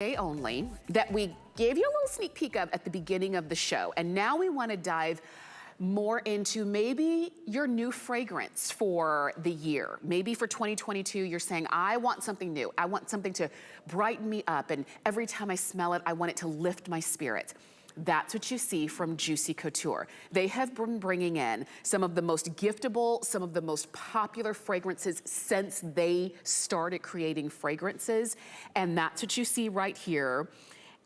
Day only that we gave you a little sneak peek of at the beginning of the show. And now we want to dive more into maybe your new fragrance for the year. Maybe for 2022, you're saying, I want something new. I want something to brighten me up. And every time I smell it, I want it to lift my spirits. That's what you see from Juicy Couture. They have been bringing in some of the most giftable, some of the most popular fragrances since they started creating fragrances. And that's what you see right here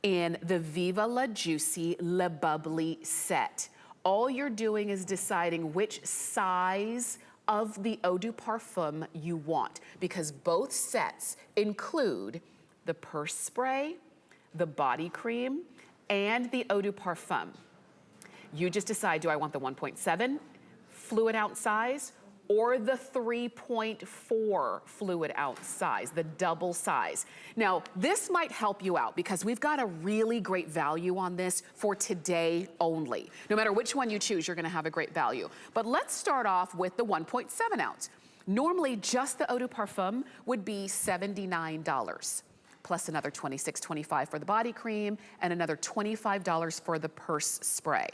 in the Viva La Juicy La Bubbly set. All you're doing is deciding which size of the Eau de Parfum you want, because both sets include the purse spray, the body cream, and the Eau de Parfum. You just decide, do I want the 1.7 fluid ounce size or the 3.4 fluid ounce size, the double size. Now, this might help you out because we've got a really great value on this for today only. No matter which one you choose, you're gonna have a great value. But let's start off with the 1.7 ounce. Normally, just the Eau de Parfum would be $79. Plus another $26.25 for the body cream and another $25 for the purse spray.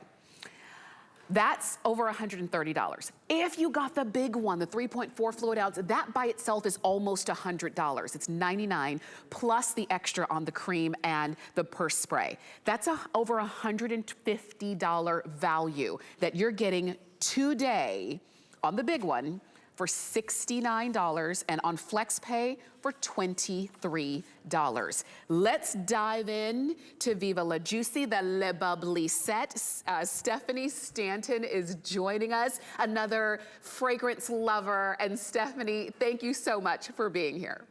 That's over $130. If you got the big one, the 3.4 fluid ounce, that by itself is almost $100. It's $99 plus the extra on the cream and the purse spray. That's over $150 value that you're getting today on the big one for $69 and on FlexPay for $23. Let's dive in to Viva La Juicy, the Le Bubbly set. Stephanie Stanton is joining us, another fragrance lover. And Stephanie, thank you so much for being here.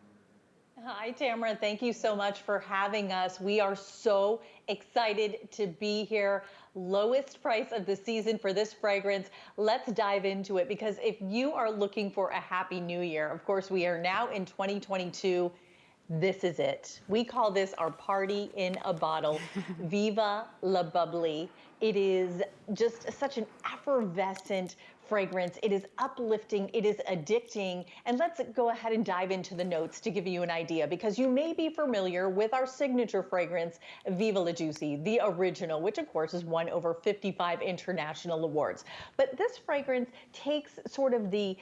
Hi, Tamara. Thank you so much for having us. We are so excited to be here. Lowest price of the season for this fragrance. Let's dive into it, because if you are looking for a happy new year, of course, we are now in 2022. This is it. We call this our party in a bottle. Viva La Bubbly. It is just such an effervescent fragrance. It is uplifting, it is addicting. And let's go ahead and dive into the notes to give you an idea, because you may be familiar with our signature fragrance, Viva La Juicy, the original, which of course has won over 55 international awards. But this fragrance takes sort of the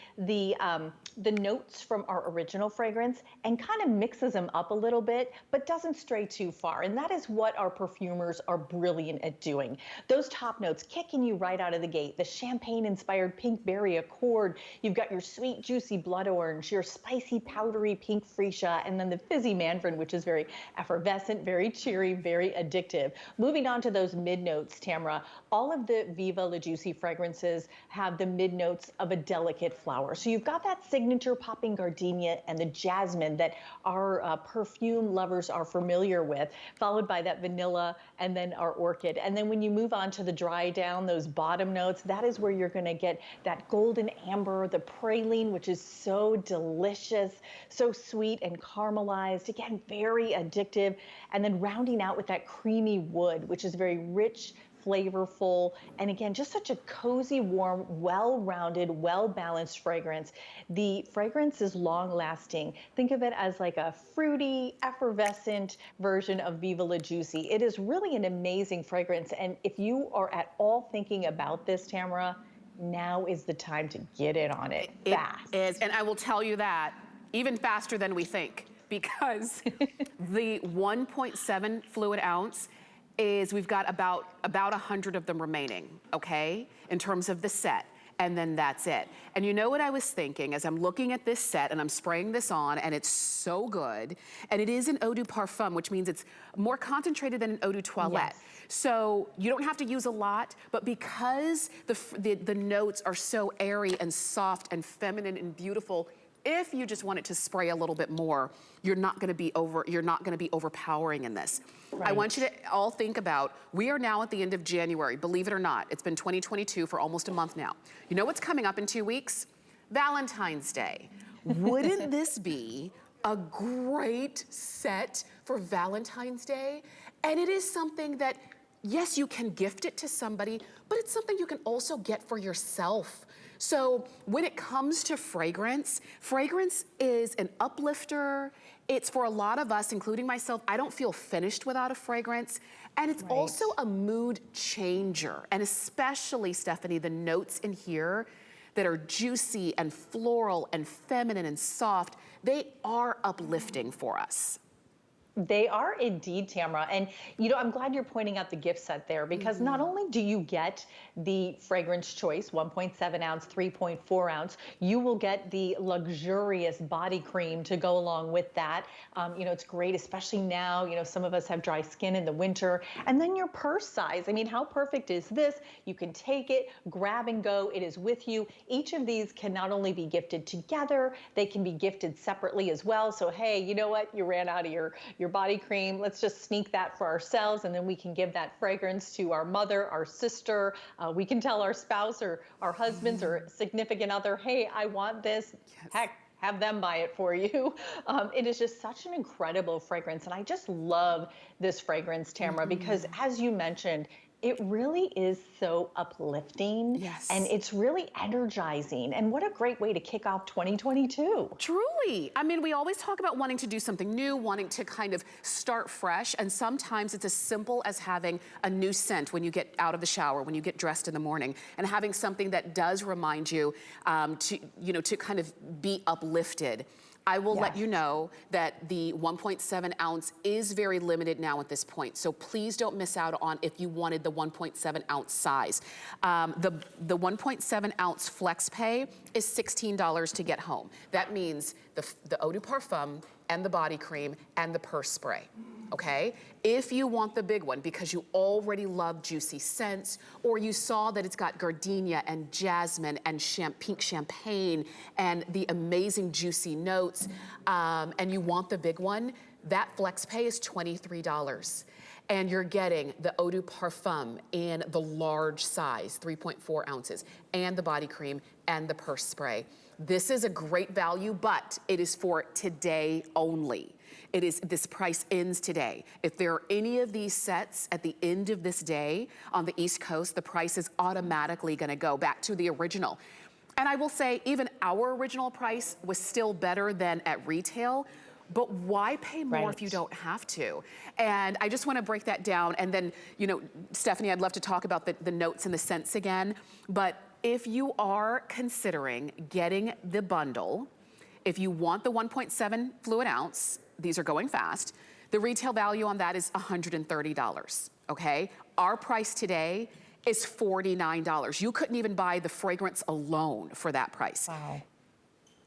notes from our original fragrance and kind of mixes them up a little bit, but doesn't stray too far. And that is what our perfumers are brilliant at doing. Those top notes kicking you right out of the gate, the champagne-inspired pink berry accord, you've got your sweet, juicy blood orange, your spicy, powdery pink freesia, and then the fizzy mandarin, which is very effervescent, very cheery, very addictive. Moving on to those mid notes, Tamara, all of the Viva La Juicy fragrances have the mid notes of a delicate flower. So you've got that signature popping gardenia and the jasmine that our perfume lovers are familiar with, followed by that vanilla and then our orchid. And then when you move on to the dry down, those bottom notes, that is where you're going to get that golden amber, the praline, which is so delicious, so sweet and caramelized, again, very addictive. And then rounding out with that creamy wood, which is very rich, flavorful, and again, just such a cozy, warm, well-rounded, well-balanced fragrance. The fragrance is long-lasting. Think of it as like a fruity, effervescent version of Viva La Juicy. It is really an amazing fragrance, and if you are at all thinking about this, Tamara, now is the time to get in on it fast. It is, and I will tell you that, even faster than we think, because the 1.7 fluid ounce is, we've got about 100 of them remaining, okay, in terms of the set. And then that's it. And you know what I was thinking as I'm looking at this set and I'm spraying this on, and it's so good. And it is an Eau de Parfum, which means it's more concentrated than an Eau de Toilette. Yes. So you don't have to use a lot, but because the notes are so airy and soft and feminine and beautiful, if you just want it to spray a little bit more, you're not gonna be overpowering in this. Right. I want you to all think about, we are now at the end of January, believe it or not. It's been 2022 for almost a month now. You know what's coming up in 2 weeks? Valentine's Day. Wouldn't this be a great set for Valentine's Day? And it is something that, yes, you can gift it to somebody, but it's something you can also get for yourself. So when it comes to fragrance, fragrance is an uplifter. It's for a lot of us, including myself, I don't feel finished without a fragrance. And it's also a mood changer. And especially, Stephanie, the notes in here that are juicy and floral and feminine and soft, they are uplifting for us. They are indeed, Tamara. And, you know, I'm glad you're pointing out the gift set there, because not only do you get the fragrance choice, 1.7 ounce, 3.4 ounce, you will get the luxurious body cream to go along with that. You know, it's great, especially now, you know, some of us have dry skin in the winter. And then your purse size. I mean, how perfect is this? You can take it, grab and go. It is with you. Each of these can not only be gifted together, they can be gifted separately as well. So, hey, you know what? You ran out of your body cream. Let's just sneak that for ourselves, and then we can give that fragrance to our mother, our sister. We can tell our spouse or our husbands or significant other, hey, I want this. Heck, have them buy it for you. It is just such an incredible fragrance. And I just love this fragrance, Tamara, because as you mentioned, it really is so uplifting. Yes. And it's really energizing. And what a great way to kick off 2022. Truly. I mean, we always talk about wanting to do something new, wanting to kind of start fresh. And sometimes it's as simple as having a new scent when you get out of the shower, when you get dressed in the morning, and having something that does remind you to kind of be uplifted. I will let you know that the 1.7 ounce is very limited now at this point. So please don't miss out on if you wanted the 1.7 ounce size. The 1.7 ounce flex pay is $16 to get home. That means the Eau de Parfum and the body cream and the purse spray. Okay? If you want the big one because you already love juicy scents, or you saw that it's got gardenia and jasmine and pink champagne and the amazing juicy notes, and you want the big one, that flex pay is $23. And you're getting the Eau de Parfum in the large size, 3.4 ounces, and the body cream and the purse spray. This is a great value, but it is for today only. This price ends today. If there are any of these sets at the end of this day on the East Coast, the price is automatically gonna go back to the original. And I will say, even our original price was still better than at retail, but why pay more if you don't have to? And I just wanna break that down. And then, you know, Stephanie, I'd love to talk about the notes and the scents again, but if you are considering getting the bundle, if you want the 1.7 fluid ounce, these are going fast, the retail value on that is $130, okay? Our price today is $49. You couldn't even buy the fragrance alone for that price. Wow.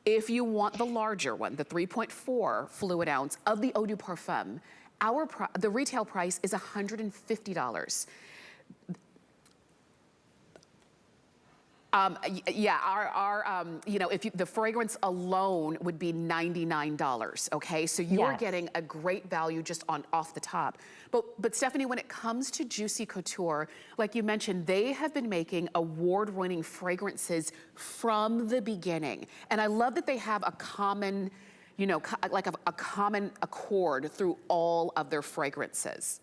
If you want the larger one, the 3.4 fluid ounce of the Eau de Parfum, the retail price is $150. You know, the fragrance alone would be $99, okay? So you are getting a great value just off the top. But Stephanie, when it comes to Juicy Couture, like you mentioned, they have been making award-winning fragrances from the beginning. And I love that they have a common, you know, like a common accord through all of their fragrances.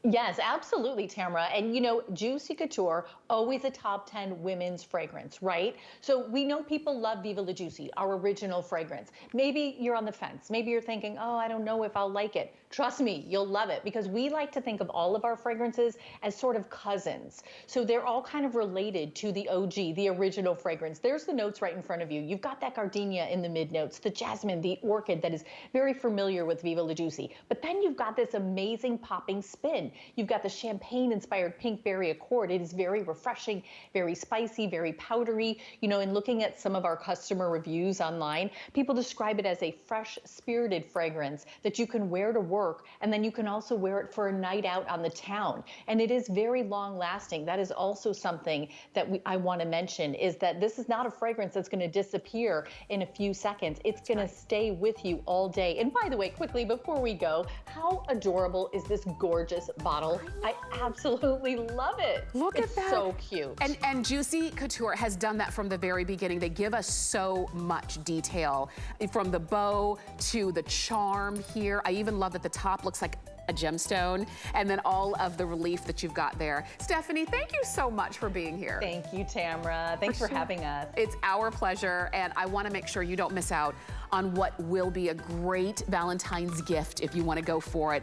Yes, absolutely, Tamara. And you know, Juicy Couture, always a top 10 women's fragrance, right? So we know people love Viva La Juicy, our original fragrance. Maybe you're on the fence. Maybe you're thinking, oh, I don't know if I'll like it. Trust me, you'll love it, because we like to think of all of our fragrances as sort of cousins. So they're all kind of related to the OG, the original fragrance. There's the notes right in front of you. You've got that gardenia in the mid notes, the jasmine, the orchid that is very familiar with Viva La Juicy. But then you've got this amazing popping spin. You've got the champagne-inspired pink berry accord. It is very refreshing, very spicy, very powdery. You know, in looking at some of our customer reviews online, people describe it as a fresh, spirited fragrance that you can wear to work, and then you can also wear it for a night out on the town. And it is very long-lasting. That is also something that I want to mention, is that this is not a fragrance that's going to disappear in a few seconds. It's going to stay with you all day. And by the way, quickly before we go, how adorable is this gorgeous bottle? I absolutely love it. Look at that. It's so cute. And Juicy Couture has done that from the very beginning. They give us so much detail, from the bow to the charm here. I even love that the top looks like a gemstone, and then all of the relief that you've got there. Stephanie, thank you so much for being here. Thank you, Tamara. Thanks for having us. It's our pleasure, and I want to make sure you don't miss out on what will be a great Valentine's gift if you want to go for it.